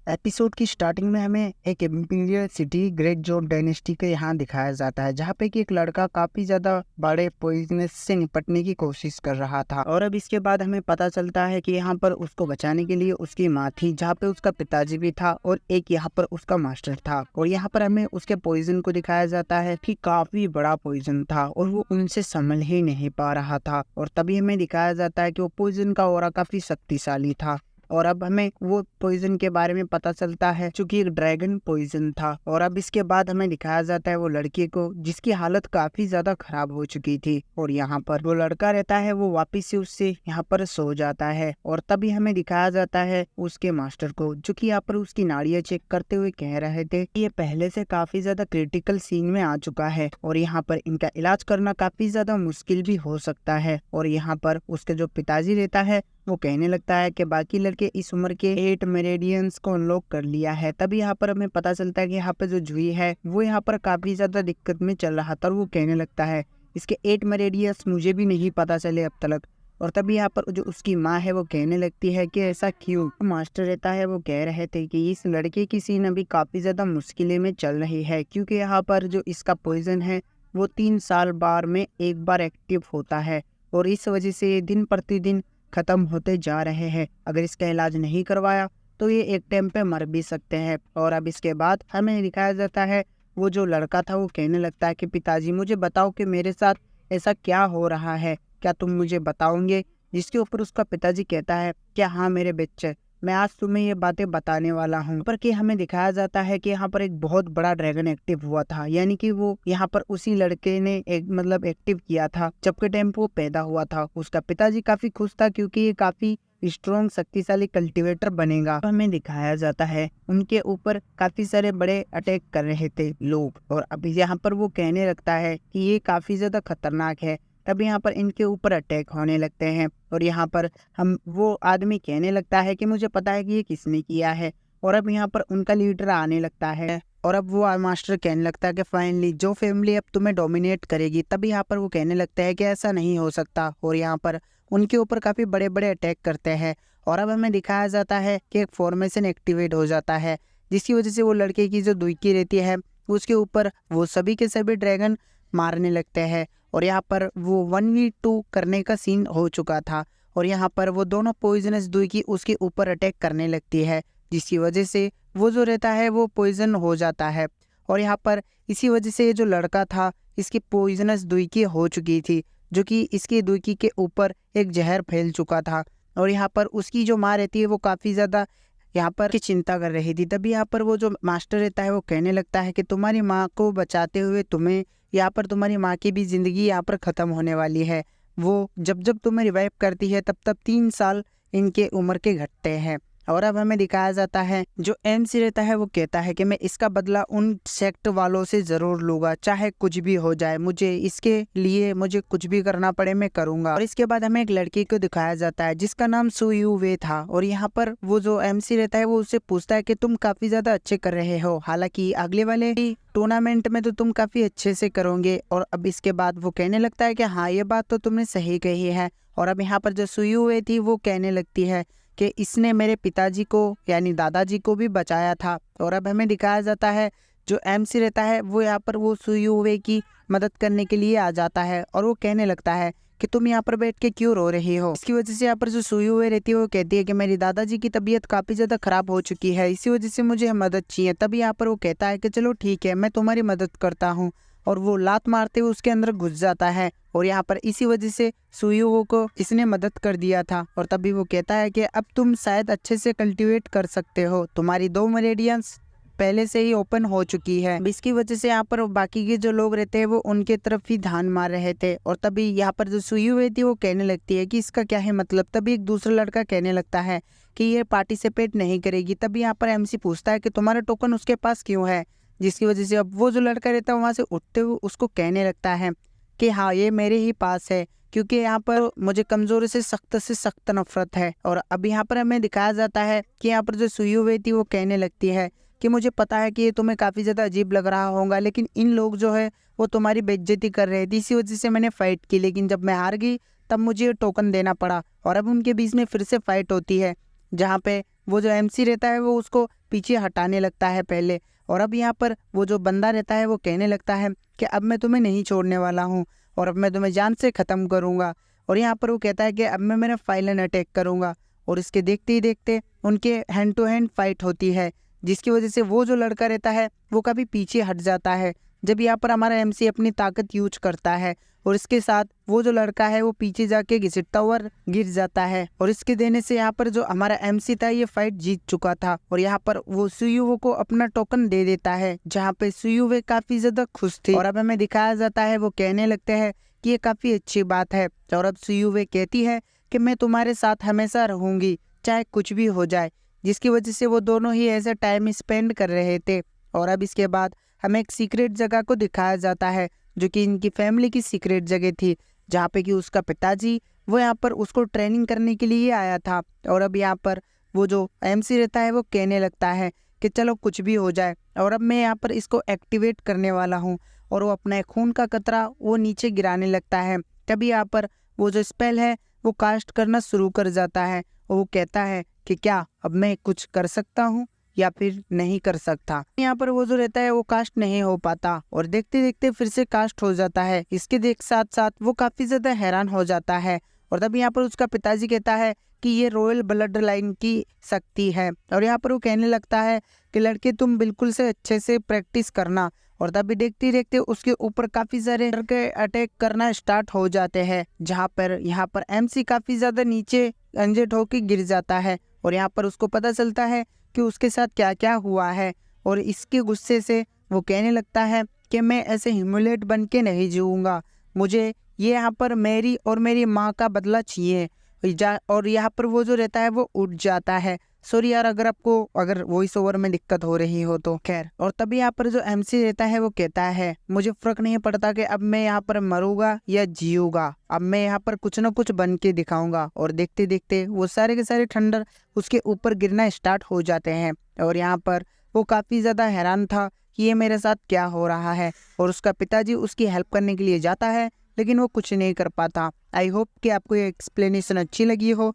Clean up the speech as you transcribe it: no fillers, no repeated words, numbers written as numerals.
Episode की starting में हमें एक imperial city great zone dynasty के यहाँ दिखाया जाता है, जहाँ पे कि एक लड़का काफी ज्यादा बड़े पॉइजनस से निपटने की कोशिश कर रहा था। और अब इसके बाद हमें पता चलता है कि यहाँ पर उसको बचाने के लिए उसकी माँ थी, जहाँ पे उसका पिताजी भी था और एक यहाँ पर उसका मास्टर था। और यहाँ पर हमें उसके पॉइजन को दिखाया जाता है कि काफी बड़ा पॉइजन था और वो उनसे संभल ही नहीं पा रहा था। और तभी हमें दिखाया जाता है कि वो पॉइजन का ऑरा काफी शक्तिशाली था। और अब हमें वो पॉइजन के बारे में पता चलता है, क्योंकि एक ड्रैगन पॉइजन था। और अब इसके बाद हमें दिखाया जाता है वो लड़के को, जिसकी हालत काफी ज्यादा खराब हो चुकी थी। और यहाँ पर वो लड़का रहता है, वो वापिस से उससे यहाँ पर सो जाता है। और तभी हमें दिखाया जाता है उसके मास्टर को, जो कि यहाँ पर उसकी नाड़ियां चेक करते हुए कह रहे थे ये पहले से काफी ज्यादा क्रिटिकल सीन में आ चुका है और यहाँ पर इनका इलाज करना काफी ज्यादा मुश्किल भी हो सकता है। और यहाँ पर उसके जो पिताजी रहता है, वो कहने लगता है कि बाकी लड़के इस उम्र के 8 मेरेडियंस को अनलॉक कर लिया है। तभी यहाँ पर हमें पता चलता है कि यहाँ पर जो जूही है वो यहाँ पर काफी ज्यादा दिक्कत में चल रहा था। और वो कहने लगता है इसके 8 मेरेडियंस मुझे भी नहीं पता चले अब तक। और तभी यहाँ पर जो उसकी माँ है वो कहने लगती है कि ऐसा क्यों। मास्टर रहता है, वो कह रहे थे कि इस लड़के की सीन अभी काफी ज्यादा मुश्किलें में चल रही है, क्योंकि यहाँ पर जो इसका पॉइजन है वो 3 साल बार में एक बार एक्टिव होता है और इस वजह से दिन प्रतिदिन खत्म होते जा रहे हैं। अगर इसका इलाज नहीं करवाया तो ये एक टाइम पे मर भी सकते हैं। और अब इसके बाद हमें दिखाया जाता है वो जो लड़का था वो कहने लगता है कि पिताजी मुझे बताओ कि मेरे साथ ऐसा क्या हो रहा है, क्या तुम मुझे बताओगे। जिसके ऊपर उसका पिताजी कहता है कि हाँ मेरे बच्चे, मैं आज तुम्हें ये बातें बताने वाला हूँ। पर कि हमें दिखाया जाता है कि यहाँ पर एक बहुत बड़ा ड्रैगन एक्टिव हुआ था, यानी कि वो यहाँ पर उसी लड़के ने एक एक्टिव किया था जबकि टाइम वो पैदा हुआ था। उसका पिताजी काफी खुश था, क्योंकि ये काफी स्ट्रॉन्ग शक्तिशाली कल्टीवेटर बनेगा। हमें दिखाया जाता है उनके ऊपर काफी सारे बड़े अटैक कर रहे थे लोग। और अभी यहाँ पर वो कहने लगता है कि ये काफी ज्यादा खतरनाक है। तब यहाँ पर इनके ऊपर अटैक होने लगते हैं और यहाँ पर वो आदमी कहने लगता है कि मुझे पता है कि ये किसने किया है। और अब यहाँ पर उनका लीडर आने लगता है और अब वो मास्टर कहने लगता है कि फाइनली जो फैमिली अब तुम्हें डोमिनेट करेगी। तभी यहाँ पर वो कहने लगता है कि ऐसा नहीं हो सकता और यहाँ पर उनके ऊपर काफी बड़े बड़े अटैक करते हैं। और अब हमें दिखाया जाता है कि एक फॉर्मेशन एक्टिवेट हो जाता है, जिसकी वजह से वो लड़के की जो दुईकी रहती है उसके ऊपर वो सभी के सभी ड्रैगन मारने लगते हैं। और यहाँ पर वो 1v2 करने का सीन हो चुका था और यहाँ पर वो दोनों पॉइजनस दुईकी उसके ऊपर अटैक करने लगती है, जिसकी वजह से वो जो रहता है वो पॉइजन हो जाता है। और यहाँ पर इसी वजह से ये जो लड़का था इसकी पॉइजनस दुईकी हो चुकी थी, जो कि इसकी दुईकी के ऊपर एक जहर फैल चुका था। और यहाँ पर उसकी जो माँ रहती है वो काफ़ी ज़्यादा यहाँ पर की चिंता कर रही थी। तभी यहाँ पर वो जो मास्टर रहता है वो कहने लगता है कि तुम्हारी माँ को बचाते हुए तुम्हें यहाँ पर तुम्हारी माँ की भी ज़िंदगी यहाँ पर ख़त्म होने वाली है। वो जब जब तुम्हें रिवाइव करती है तब तब 3 साल इनके उम्र के घटते हैं। और अब हमें दिखाया जाता है जो एमसी रहता है वो कहता है कि मैं इसका बदला उन सेक्ट वालों से जरूर लूंगा, चाहे कुछ भी हो जाए, मुझे इसके लिए मुझे कुछ भी करना पड़े मैं करूंगा। और इसके बाद हमें एक लड़की को दिखाया जाता है जिसका नाम सुयू वे था। और यहाँ पर वो जो एमसी रहता है वो उससे पूछता है कि तुम काफी ज्यादा अच्छे कर रहे हो, हालांकि अगले वाले टूर्नामेंट में तो तुम काफी अच्छे से करोगे। और अब इसके बाद वो कहने लगता है कि हाँ ये बात तो तुमने सही कही है। और अब यहाँ पर जो सुयू वे थी वो कहने लगती है कि इसने मेरे पिताजी को यानी दादाजी को भी बचाया था। और अब हमें दिखाया जाता है जो एमसी रहता है वो यहाँ पर वो सुयुवे की मदद करने के लिए आ जाता है और वो कहने लगता है कि तुम यहाँ पर बैठ के क्यों रो रही हो। इसकी वजह से यहाँ पर जो सुयुवे रहती है वो कहती है कि मेरी दादाजी की तबीयत काफी ज्यादा खराब हो चुकी है, इसी वजह से मुझे मदद चाहिए। तभी यहाँ पर वो कहता है कि चलो ठीक है मैं तुम्हारी मदद करता हूँ। और वो लात मारते हुए उसके अंदर घुस जाता है और यहाँ पर इसी वजह से सुयुवो को इसने मदद कर दिया था। और तभी वो कहता है कि अब तुम शायद अच्छे से कल्टीवेट कर सकते हो, तुम्हारी 2 मेरेडियंस पहले से ही ओपन हो चुकी है। इसकी वजह से यहाँ पर बाकी के जो लोग रहते हैं वो उनके तरफ ही ध्यान मार रहे थे। और तभी यहाँ पर जो सुयुवे थी वो कहने लगती है कि इसका क्या है मतलब। तभी एक दूसरा लड़का कहने लगता है कि ये पार्टिसिपेट नहीं करेगी। तभी यहाँ पर एमसी पूछता है कि तुम्हारा टोकन उसके पास क्यों है, जिसकी वजह से अब वो जो लड़का रहता है वहां से उठते हुए उसको कहने लगता है कि हाँ ये मेरे ही पास है, क्योंकि यहाँ पर मुझे कमजोरी से सख्त नफरत है। और अब यहाँ पर हमें दिखाया जाता है कि यहाँ पर जो सुयुवे थी वो कहने लगती है कि मुझे पता है कि ये तुम्हें काफी ज्यादा अजीब लग रहा होगा, लेकिन इन लोग जो है वो तुम्हारी बेइज्जती कर रहे थे, इसी वजह से मैंने फाइट की, लेकिन जब मैं हार गई तब मुझे टोकन देना पड़ा। और अब उनके बीच में फिर से फाइट होती है, जहाँ पे वो जो एमसी रहता है वो उसको पीछे हटाने लगता है पहले। और अब यहाँ पर वो जो बंदा रहता है वो कहने लगता है कि अब मैं तुम्हें नहीं छोड़ने वाला हूँ और अब मैं तुम्हें जान से ख़त्म करूँगा। और यहाँ पर वो कहता है कि अब मैं मेरा फाइनल अटैक करूँगा। और इसके देखते ही देखते उनके हैंड टू हैंड फाइट होती है, जिसकी वजह से वो जो लड़का रहता है वो काफ़ी पीछे हट जाता है। जब यहाँ पर हमारा एमसी अपनी ताकत यूज करता है और इसके साथ वो जो लड़का है वो पीछे जाके घिसटता हुआ गिर जाता है। और इसके देने से यहाँ पर जो हमारा एमसी था ये फाइट जीत चुका था। और यहाँ पर वो सुयुवे को अपना टोकन दे देता है, जहाँ पे सुयुवे काफी ज्यादा खुश थी। और अब हमें दिखाया जाता है वो कहने लगते हैं कि ये काफी अच्छी बात है। और अब सुयुवे कहती है कि मैं तुम्हारे साथ हमेशा रहूंगी चाहे कुछ भी हो जाए, जिसकी वजह से वो दोनों ही ऐसे टाइम स्पेंड कर रहे थे। और अब इसके बाद हमें एक सीक्रेट जगह को दिखाया जाता है, जो कि इनकी फैमिली की सीक्रेट जगह थी, जहाँ पे कि उसका पिताजी वो यहाँ पर उसको ट्रेनिंग करने के लिए आया था। और अब यहाँ पर वो जो एमसी रहता है वो कहने लगता है कि चलो कुछ भी हो जाए, और अब मैं यहाँ पर इसको एक्टिवेट करने वाला हूँ। और वो अपना एक खून का कतरा वो नीचे गिराने लगता है। तभी यहाँ पर वो जो स्पेल है वो कास्ट करना शुरू कर जाता है। और वो कहता है कि क्या अब मैं कुछ कर सकता हूँ या फिर नहीं कर सकता। यहाँ पर वो जो रहता है वो कास्ट नहीं हो पाता और देखते देखते फिर से कास्ट हो जाता है। इसके देख साथ साथ वो काफी ज्यादा हैरान हो जाता है। और तब यहाँ पर उसका पिताजी कहता है कि ये रॉयल ब्लड लाइन की शक्ति है। और यहाँ पर वो कहने लगता है कि लड़के तुम बिल्कुल से अच्छे से प्रैक्टिस करना। और तभी देखते देखते उसके ऊपर काफी सारे लड़के अटैक करना स्टार्ट हो जाते हैं, जहाँ पर यहाँ पर एमसी काफी ज्यादा नीचे इंजर्ड होकर गिर जाता है। और यहाँ पर उसको पता चलता है कि उसके साथ क्या क्या हुआ है। और इसके गुस्से से वो कहने लगता है कि मैं ऐसे ह्यूमिलेट बन के नहीं जीऊँगा, मुझे ये यहाँ पर मेरी और मेरी माँ का बदला चाहिए। और यहाँ पर वो जो रहता है वो उठ जाता है। सॉरी यार अगर वॉइस ओवर में दिक्कत हो रही हो तो खैर। और तभी यहाँ पर जो एमसी रहता है वो कहता है मुझे फर्क नहीं पड़ता कि अब मैं यहाँ पर मरूंगा या जीऊँगा, अब मैं यहाँ पर कुछ ना कुछ बन के दिखाऊंगा। और देखते देखते वो सारे के सारे थंडर उसके ऊपर गिरना स्टार्ट हो जाते हैं। और यहाँ पर वो काफ़ी ज़्यादा हैरान था कि ये मेरे साथ क्या हो रहा है। और उसका पिताजी उसकी हेल्प करने के लिए जाता है, लेकिन वो कुछ नहीं कर पाता। आई होप कि आपको ये एक्सप्लेनेशन अच्छी लगी हो।